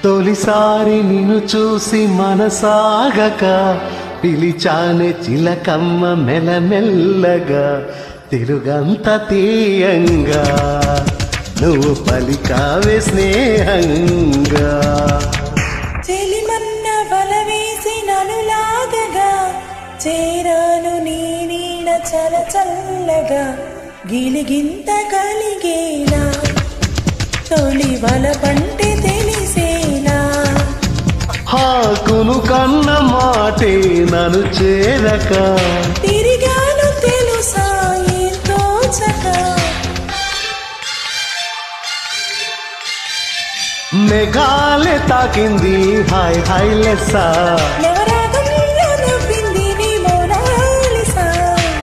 తొలిసారి నిన్ను చూసి మనసాగక పిలిచానే చిలకమ్మ మెల్లమెల్లగా తిరుగంత తీయంగా నువ్వు పలికావే స్నేహంగా చెలిమన్న వల వేసి నన్ను లాగగా చేరాను నీ నీడ చల చల్లగా గిలిగింత కలిగేలా తొలి వల పంటే తెలిసేలా హాకును కన్న మాటే నన్ను చేరక తిరిగాను తెలుసా ఎంతో చక మేఘాలే తాకింది హాయ్ హాయ్ లెస్సా